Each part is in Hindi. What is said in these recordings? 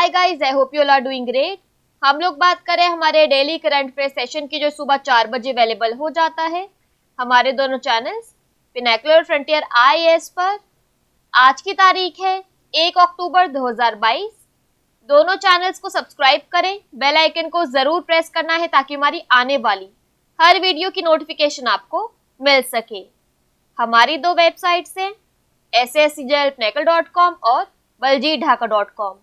Hi guys, I hope you all are doing great. हम लोग बात करें हमारे डेली करंट अफेयर सेशन की, जो सुबह 4 बजे अवेलेबल हो जाता है हमारे दोनों चैनल्स पिनाकल और फ्रंटियर IAS पर। आज की तारीख है 1 अक्टूबर 2022। दोनों चैनल्स को सब्सक्राइब करें, बेल आइकन को जरूर प्रेस करना है ताकि हमारी आने वाली हर वीडियो की नोटिफिकेशन आपको मिल सके। हमारी दो वेबसाइट्स हैं sscjlpinacle.com और baljeetdhaka.com।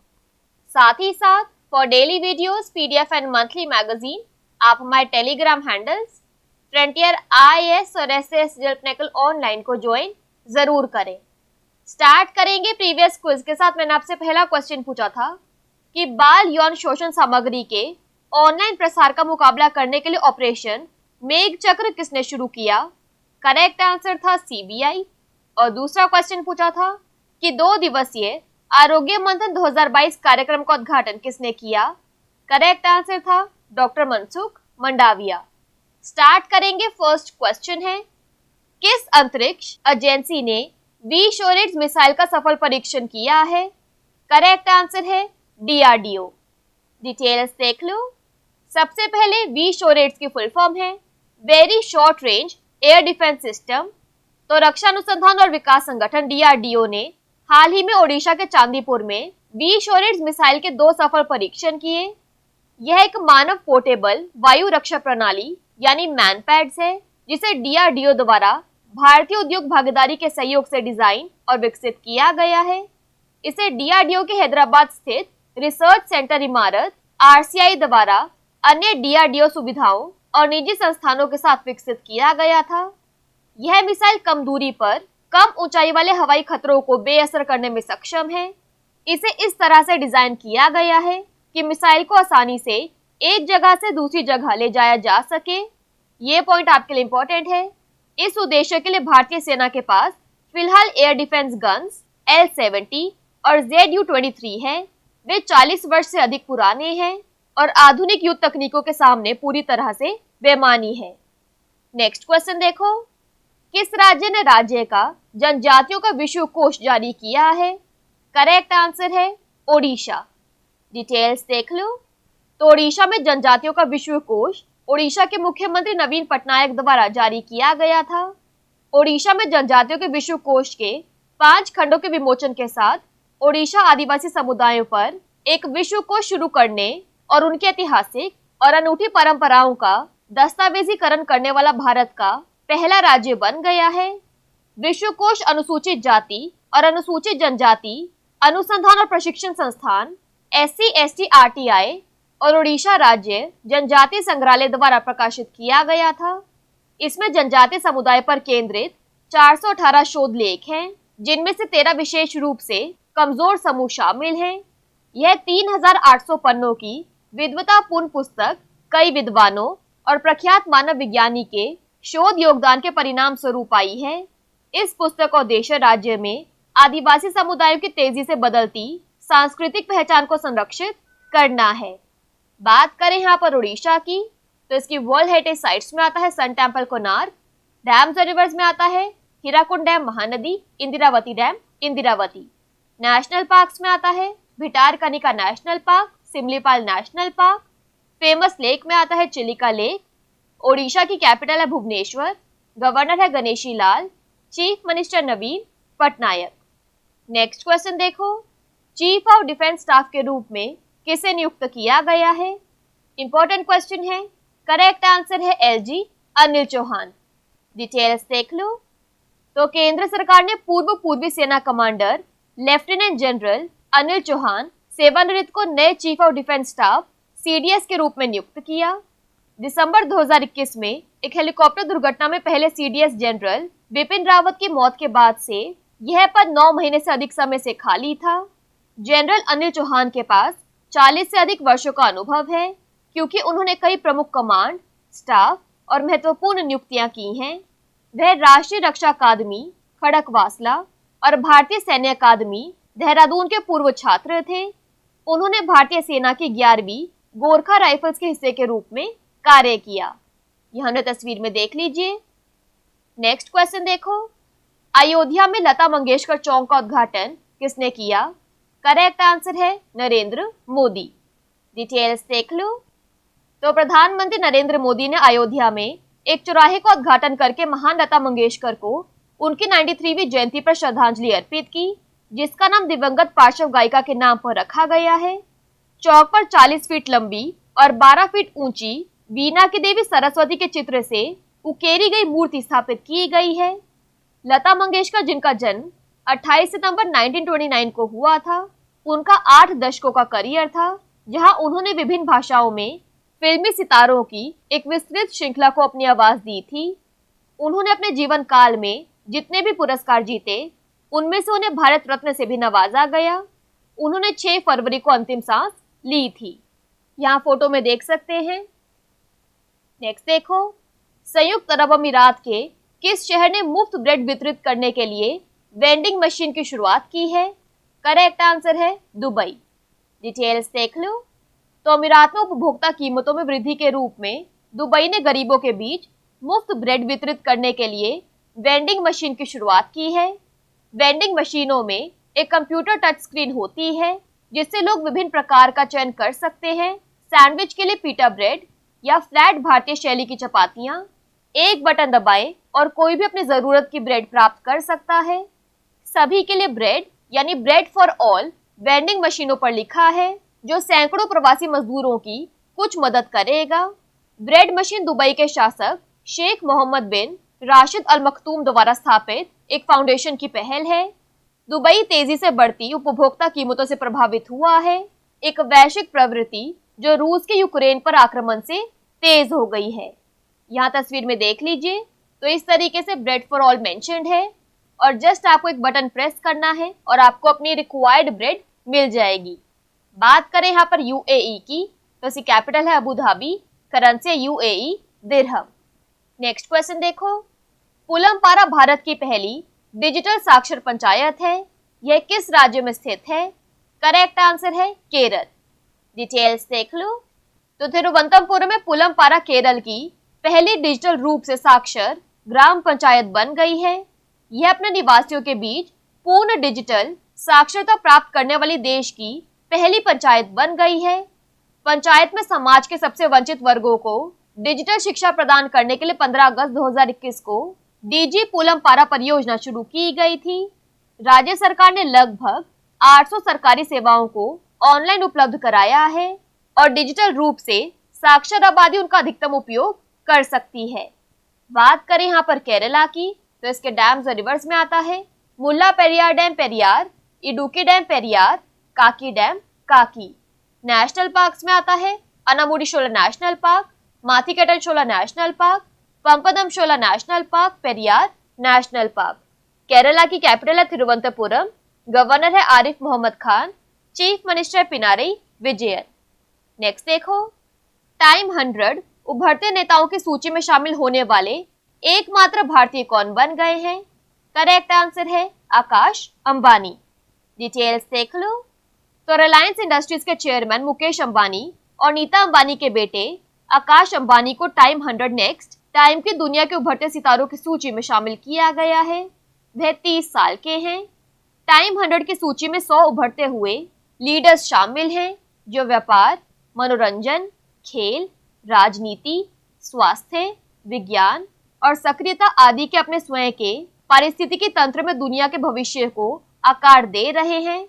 साथ ही साथ for daily videos, PDF and monthly magazine आप हमारे टेलीग्राम हैंडल्स फ्रंटियर IAS और SSCJLpinacle ऑनलाइन को ज्वाइन जरूर करें। स्टार्ट करेंगे प्रीवियस क्विज के साथ। मैंने आपसे पहला क्वेश्चन पूछा था कि बाल यौन शोषण सामग्री के ऑनलाइन प्रसार का मुकाबला करने के लिए ऑपरेशन मेघ चक्र किसने शुरू किया? करेक्ट आंसर था CBI। और दूसरा क्वेश्चन पूछा था कि 2 दिवसीय आरोग्य मंथन 2022 कार्यक्रम का उद्घाटन किसने किया? करेक्ट आंसर था डॉक्टर मनसुख मंडाविया। स्टार्ट करेंगे। फर्स्ट क्वेश्चन है, किस अंतरिक्ष एजेंसी ने V-SHORADE मिसाइल का सफल परीक्षण किया है? करेक्ट आंसर है DRDO। डिटेल्स देख लो। सबसे पहले V-SHORADE की फुल फॉर्म है very short range air defence system. तो रक्षा अनुसंधान और विकास संगठन DRDO ने हाल ही में ओडिशा के चांदीपुर में V-SHORADE मिसाइल के 2 सफल परीक्षण किए। यह एक मानव पोर्टेबल वायु रक्षा प्रणाली यानी मैनपैड्स है, जिसे DRDO द्वारा भारतीय उद्योग भागीदारी के सहयोग से डिजाइन और विकसित किया गया है। इसे DRDO के हैदराबाद स्थित रिसर्च सेंटर इमारत RCI द्वारा अन्य DRDO सुविधाओं और निजी संस्थानों के साथ विकसित किया गया था। यह मिसाइल कम दूरी पर कम ऊंचाई वाले हवाई खतरों को बेअसर करने में सक्षम है। इसे इस तरह से डिजाइन किया गया है कि मिसाइल को आसानी से एक जगह से दूसरी जगह ले जाया जा सके। ये पॉइंट आपके लिए इंपॉर्टेंट है। इस उद्देश्य के लिए भारतीय सेना के पास फिलहाल एयर डिफेंस गन्स L-70 और ZU-23 हैं। वे 40 वर्ष से अधिक पुराने हैं और आधुनिक युद्ध तकनीकों के सामने पूरी तरह से बेमानी है। नेक्स्ट क्वेश्चन देखो, किस राज्य ने राज्य का जनजातियों का विश्व कोष जारी किया है? करेक्ट आंसर है ओडिशा। डिटेल्स देख लो। तो ओडिशा में जनजातियों का विश्व कोष ओडिशा के मुख्यमंत्री नवीन पटनायक द्वारा जारी किया गया था। ओडिशा में जनजातियों के विश्व कोष के 5 खंडों के विमोचन के साथ ओडिशा आदिवासी समुदायों पर एक विश्व कोष शुरू करने और उनकी ऐतिहासिक और अनूठी परंपराओं का दस्तावेजीकरण करने वाला भारत का पहला राज्य बन गया है। विश्व कोष अनुसूचित जाति और अनुसूचित जनजाति अनुसंधान और प्रशिक्षण संस्थान SC/ST RTI और ओडिशा राज्य जनजाति संग्रहालय द्वारा प्रकाशित किया गया था। इसमें जनजाति समुदाय पर केंद्रित 418 शोध लेख हैं, जिनमें से 13 विशेष रूप से कमजोर समूह शामिल हैं। यह 3800 पन्नों की विद्वतापूर्ण पुस्तक कई विद्वानों और प्रख्यात मानव विज्ञानी के शोध योगदान के परिणाम स्वरूप आई है। इस पुस्तक का उद्देश्य राज्य में आदिवासी समुदायों की तेजी से बदलती सांस्कृतिक पहचान को संरक्षित करना है। बात करें यहाँ पर उड़ीसा की, तो इसकी वर्ल्ड हेरिटेज साइट्स में आता है सन टेम्पल कोणार्क, डैम्स और रिवर्स में आता है Hirakud dam Mahanadi, Indravati dam Indravati. National parks में आता है Bhitarkanika national park, Simlipal national park. Famous lake में आता है चिलिका लेक। ओडिशा की कैपिटल है भुवनेश्वर। गवर्नर है Ganeshi Lal. Chief minister Naveen Patnaik. Next question देखो, चीफ ऑफ डिफेंस स्टाफ के रूप में किसे नियुक्त किया गया है? इंपॉर्टेंट क्वेश्चन है। करेक्ट आंसर है LG अनिल चौहान। डिटेल्स देख लो। तो केंद्र सरकार ने पूर्वी सेना commander lieutenant general Anil Chauhan सेवानिवृत्त को नए chief of defence staff CDS के रूप में नियुक्त किया। दिसंबर 2021 में एक हेलीकॉप्टर दुर्घटना में पहले CDS जनरल बिपिन रावत की मौत के बाद से यह पद 9 महीने से अधिक समय से खाली था। जनरल अनिल चौहान के पास 40 से अधिक वर्षों का अनुभव है, क्योंकि उन्होंने कई प्रमुख कमांड, स्टाफ और महत्वपूर्ण नियुक्तियां की हैं। वह राष्ट्रीय रक्षा अकादमी खड़कवासला और भारतीय सैन्य अकादमी देहरादून के पूर्व छात्र थे। उन्होंने भारतीय सेना की 11वीं गोरखा राइफल्स के हिस्से के रूप में कार्य किया। यह हमने तस्वीर में देख लीजिए। नेक्स्ट क्वेश्चन देखो, अयोध्या में लता मंगेशकर चौक का उद्घाटन किसने किया? करेक्ट आंसर है नरेंद्र मोदी। डिटेल्स देख लो। तो प्रधानमंत्री नरेंद्र मोदी ने अयोध्या में एक चौराहे का उद्घाटन करके महान लता मंगेशकर को उनकी 93वीं जयंती पर श्रद्धांजलि अर्पित की, जिसका नाम दिवंगत पार्श्व गायिका के नाम पर रखा गया है। चौक पर 40 फीट लंबी और 12 फीट ऊंची वीणा की देवी सरस्वती के चित्र से उकेरी गई मूर्ति स्थापित की गई है। लता मंगेशकर, जिनका जन्म 28 सितंबर 1929 को हुआ था, उनका 8 दशकों का करियर था, जहां उन्होंने विभिन्न भाषाओं में फिल्मी सितारों की एक विस्तृत श्रृंखला को अपनी आवाज दी थी। उन्होंने अपने जीवन काल में जितने भी पुरस्कार जीते, उनमें से उन्हें भारत रत्न से भी नवाजा गया। उन्होंने 6 फरवरी को अंतिम सांस ली थी। यहाँ फोटो में देख सकते हैं। नेक्स्ट देखो, संयुक्त अरब अमीरात के किस शहर ने मुफ्त ब्रेड वितरित करने के लिए वेंडिंग मशीन की शुरुआत की है? करेक्ट आंसर है दुबई। डिटेल्स देख लो। तो अमीरात में उपभोक्ता कीमतों में वृद्धि के रूप में दुबई ने गरीबों के बीच मुफ्त ब्रेड वितरित करने के लिए वेंडिंग मशीन की शुरुआत की है। वेंडिंग मशीनों में एक कंप्यूटर टच स्क्रीन होती है, जिससे लोग विभिन्न प्रकार का चयन कर सकते हैं। सैंडविच के लिए पीटा ब्रेड या फ्लैट भारतीय शैली की चपातियां। एक बटन दबाएं और कोई भी अपनी जरूरत की ब्रेड प्राप्त कर सकता है। सभी के लिए ब्रेड यानी ब्रेड फॉर ऑल वेंडिंग मशीनों पर लिखा है, जो सैकड़ों प्रवासी मजदूरों की कुछ मदद करेगा। ब्रेड मशीन दुबई के शासक शेख मोहम्मद बिन राशिद अल मखतूम द्वारा स्थापित एक फाउंडेशन की पहल है। दुबई तेजी से बढ़ती उपभोक्ता कीमतों से प्रभावित हुआ है, एक वैश्विक प्रवृत्ति जो रूस के यूक्रेन पर आक्रमण से तेज हो गई है। यहाँ तस्वीर में देख लीजिए, तो इस तरीके से ब्रेड फॉर ऑल मेंशन्ड है और जस्ट आपको एक बटन प्रेस करना है और आपको अपनी रिक्वायर्ड ब्रेड मिल जाएगी। बात करें यहाँ पर यूएई की, तो इसकी कैपिटल है अबू धाबी, करेंसी है यूएई दिरहम। नेक्स्ट क्वेश्चन देखो, पुलमपारा भारत की पहली डिजिटल साक्षर पंचायत है। यह किस राज्य में स्थित है? करेक्ट आंसर है केरल। डिटेल्स देख लो। तो तिरुवनंतपुरम में पुलमपारा केरल की पहली डिजिटल रूप से साक्षर ग्राम पंचायत बन गई है। यह अपने निवासियों के बीच पूर्ण डिजिटल साक्षरता प्राप्त करने वाली देश की पहली पंचायत बन गई है। पंचायत में समाज के सबसे वंचित वर्गों को डिजिटल शिक्षा प्रदान करने के लिए 15 अगस्त 2021 को डीजी पुलमपारा परियोजना शुरू की गई थी। राज्य सरकार ने लगभग 800 सरकारी सेवाओं को ऑनलाइन उपलब्ध कराया है और डिजिटल रूप से साक्षर आबादी उनका अधिकतम उपयोग कर सकती है। बात करें यहाँ पर केरला की, तो इसके डैम्स और रिवर्स में आता है Mulla Periyar dam Periyar, Idukki dam Periyar, Kakki dam Kakki. National parks में आता है Anamudi Shola national park, Mathikettan Shola national park, Pampadum Shola national park, Periyar national park. Kerala की कैपिटल है तिरुवनंतपुरम, गवर्नर है Arif Mohammad Khan, chief minister Pinarayi Vijayan. Next देखो, टाइम 100 उभरते नेताओं की सूची में शामिल होने वाले एकमात्र भारतीय कौन बन गए हैं? करेक्ट आंसर है आकाश अंबानी। डिटेल्स देख लो। तो रिलायंस इंडस्ट्रीज के चेयरमैन मुकेश अंबानी और नीता अंबानी के बेटे आकाश अंबानी को टाइम 100 नेक्स्ट टाइम की दुनिया के उभरते सितारों की सूची में शामिल किया गया है। वह 30 साल के हैं। टाइम 100 की सूची में 100 उभरते हुए लीडर्स शामिल हैं, जो व्यापार, मनोरंजन, खेल, राजनीति, स्वास्थ्य, विज्ञान और सक्रियता आदि के अपने स्वयं के पारिस्थितिकी तंत्र में दुनिया के भविष्य को आकार दे रहे हैं।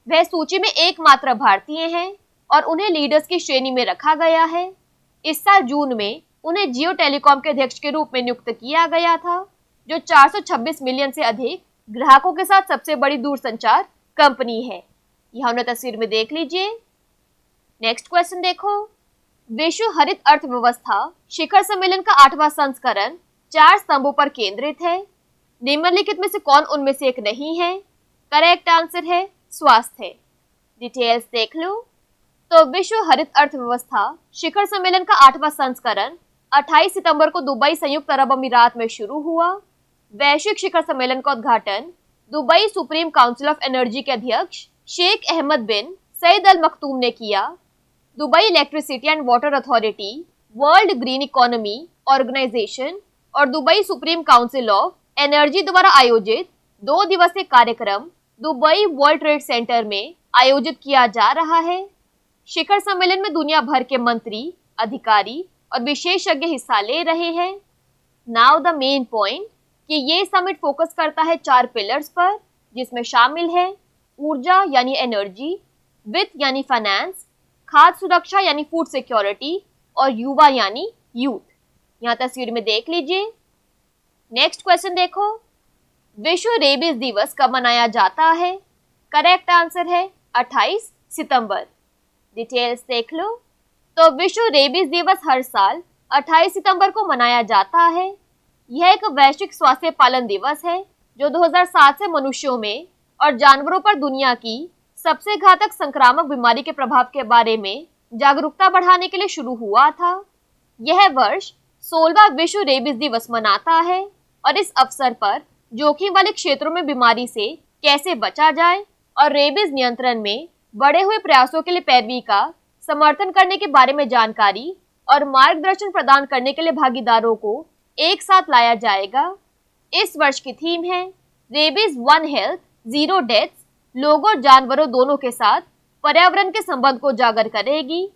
वह सूची में एकमात्र भारतीय हैं और उन्हें लीडर्स की श्रेणी में रखा गया है। इस साल जून में उन्हें जियो टेलीकॉम के अध्यक्ष के रूप में नियुक्त किया गया था, जो 426 मिलियन से अधिक ग्राहकों के साथ सबसे बड़ी दूरसंचार कंपनी है। यहाँ उन्हें तस्वीर में देख लीजिए। नेक्स्ट क्वेश्चन देखो, विश्व हरित अर्थव्यवस्था शिखर सम्मेलन का 8वां संस्करण 4 स्तंभों पर केंद्रित है। निम्नलिखित में से कौन उनमें से एक नहीं है? करेक्ट आंसर है स्वास्थ्य। डिटेल्स देख लो। तो विश्व हरित अर्थव्यवस्था शिखर सम्मेलन का 8वां संस्करण 28 सितंबर को दुबई संयुक्त अरब अमीरात में शुरू हुआ। वैश्विक शिखर सम्मेलन का उद्घाटन Dubai supreme council of energy के अध्यक्ष शेख अहमद बिन सईद अल मखतूम ने किया। Dubai electricity and water authority, world green economy organisation और Dubai supreme council of energy द्वारा आयोजित 2 दिवसीय कार्यक्रम दुबई वर्ल्ड ट्रेड सेंटर में आयोजित किया जा रहा है। शिखर सम्मेलन में दुनिया भर के मंत्री, अधिकारी और विशेषज्ञ हिस्सा ले रहे हैं। नाउ द मेन पॉइंट कि ये समिट फोकस करता है 4 पिलर्स पर, जिसमें शामिल है ऊर्जा यानी एनर्जी, वित्त यानी फाइनेंस, खाद्य सुरक्षा यानी फूड सिक्योरिटी और युवा यानी यूथ। यहाँ तस्वीर में देख लीजिए। नेक्स्ट क्वेश्चन देखो, विश्व रेबीज दिवस कब मनाया जाता है? करेक्ट आंसर है 28 सितंबर। डिटेल्स देख लो। तो विश्व रेबीज दिवस हर साल 28 सितंबर को मनाया जाता है। यह एक वैश्विक स्वास्थ्य पालन दिवस है जो 2007 से मनुष्यों में और जानवरों पर दुनिया की सबसे घातक संक्रामक बीमारी के प्रभाव के बारे में जागरूकता बढ़ाने के लिए शुरू हुआ था। यह वर्ष 16वां विश्व रेबीज दिवस मनाता है और इस अवसर पर जोखिम वाले क्षेत्रों में बीमारी से कैसे बचा जाए और रेबीज नियंत्रण में बढ़े हुए प्रयासों के लिए पैरवी का समर्थन करने के बारे में जानकारी और मार्गदर्शन प्रदान करने के लिए भागीदारों को एक साथ लाया जाएगा। इस वर्ष की थीम है रेबीज 1 हेल्थ 0 डेथ्स, लोगों और जानवरों दोनों के साथ पर्यावरण के संबंध को उजागर करेगी।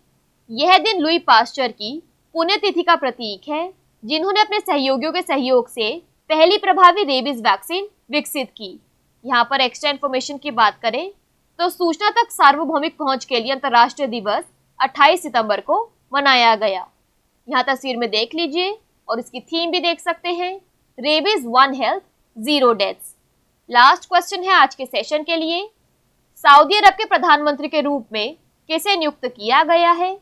यह दिन लुई पास्चर की पुण्यतिथि का प्रतीक है, जिन्होंने अपने सहयोगियों के सहयोग से पहली प्रभावी रेबीज वैक्सीन विकसित की। यहाँ पर एक्स्ट्रा इन्फॉर्मेशन की बात करें तो सूचना तक सार्वभौमिक पहुंच के लिए अंतर्राष्ट्रीय दिवस 28 सितंबर को मनाया गया। यहाँ तस्वीर में देख लीजिए और इसकी थीम भी देख सकते हैं, rabies 1 health 0 deaths. Last question है आज के सेशन के लिए, सऊदी अरब के प्रधानमंत्री के रूप में किसे नियुक्त किया गया है?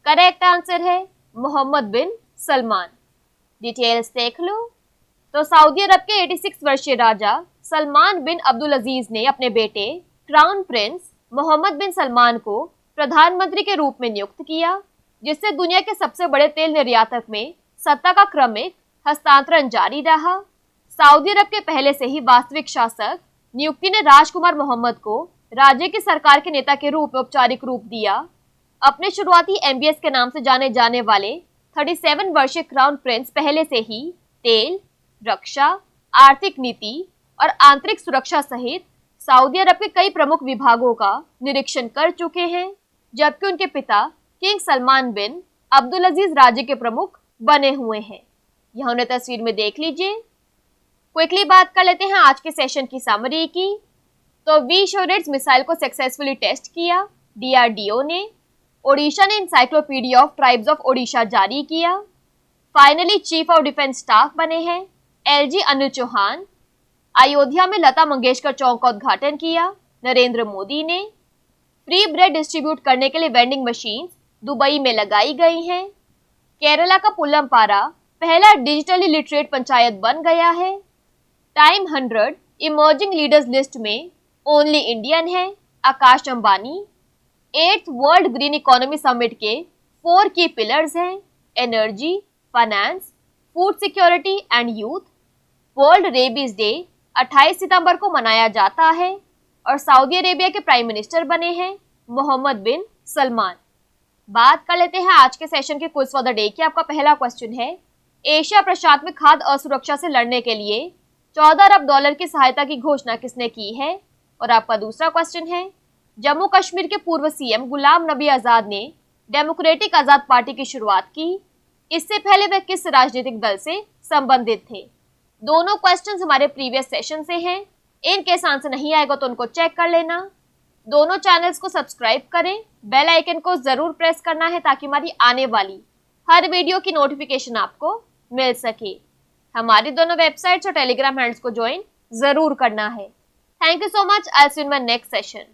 करेक्ट आंसर है मोहम्मद बिन सलमान। डिटेल्स देख लो। तो सऊदी अरब के 86 वर्षीय राजा सलमान बिन अब्दुल अजीज ने अपने बेटे क्राउन प्रिंस मोहम्मद बिन सलमान को प्रधानमंत्री के रूप में नियुक्त किया, जिससे दुनिया के सबसे बड़े तेल निर्यातक में सत्ता का क्रमिक हस्तांतरण जारी रहा। सऊदी अरब के पहले से ही वास्तविक शासक नियुक्ति ने राजकुमार मोहम्मद को राज्य की सरकार के नेता के रूप में औपचारिक रूप दिया। अपने शुरुआती MBS के नाम से जाने जाने वाले 37 वर्षीय क्राउन प्रिंस पहले से ही तेल, रक्षा, आर्थिक नीति और आंतरिक सुरक्षा सहित सऊदी अरब के कई प्रमुख विभागों का निरीक्षण कर चुके हैं, जबकि उनके पिता किंग सलमान बिन अब्दुल अजीज राज्य के प्रमुख बने हुए हैं। यहाँ उन्हें तस्वीर में देख लीजिए। क्विकली बात कर लेते हैं आज के सेशन की समरी की। तो V-SHORADES मिसाइल को सक्सेसफुली टेस्ट किया, DRDO ने। ओडिशा ने encyclopedia of tribes of Odisha जारी किया। Finally chief of defence staff बने हैं LG अनिल चौहान। अयोध्या में लता मंगेशकर चौक का उद्घाटन किया नरेंद्र मोदी ने। फ्री ब्रेड डिस्ट्रीब्यूट करने के लिए वेंडिंग मशीन दुबई में लगाई गई हैं। केरला का पुल्लमपारा पहला डिजिटली लिटरेट पंचायत बन गया है। टाइम 100 इमर्जिंग लीडर्स लिस्ट में ओनली इंडियन है Akash Ambani. 8th world green economy summit के 4 की पिलर्स हैं energy, finance, food security and youth. World rabies day 28 सितंबर को मनाया जाता है और सऊदी अरेबिया के प्राइम मिनिस्टर बने हैं मोहम्मद बिन सलमान। बात कर लेते हैं आज के सेशन के क्विज फॉर द डे की। आपका पहला क्वेश्चन है, एशिया प्रशांत में खाद्य असुरक्षा से लड़ने के लिए $14 अरब की सहायता की घोषणा किसने की है? और आपका दूसरा क्वेश्चन है, जम्मू कश्मीर के पूर्व CM गुलाम नबी आजाद ने डेमोक्रेटिक आजाद पार्टी की शुरुआत की। इससे पहले वे किस राजनीतिक दल से संबंधित थे? दोनों क्वेश्चंस हमारे प्रीवियस सेशन से हैं। इनके आंसर नहीं आएगा तो उनको चेक कर लेना। दोनों चैनल्स को सब्सक्राइब करें, बेल आइकन को जरूर प्रेस करना है ताकि हमारी आने वाली हर वीडियो की नोटिफिकेशन आपको मिल सके। हमारी दोनों वेबसाइट्स और टेलीग्राम हैंडल्स को ज्वाइन जरूर करना है। Thank you so much. I will see you in my next session.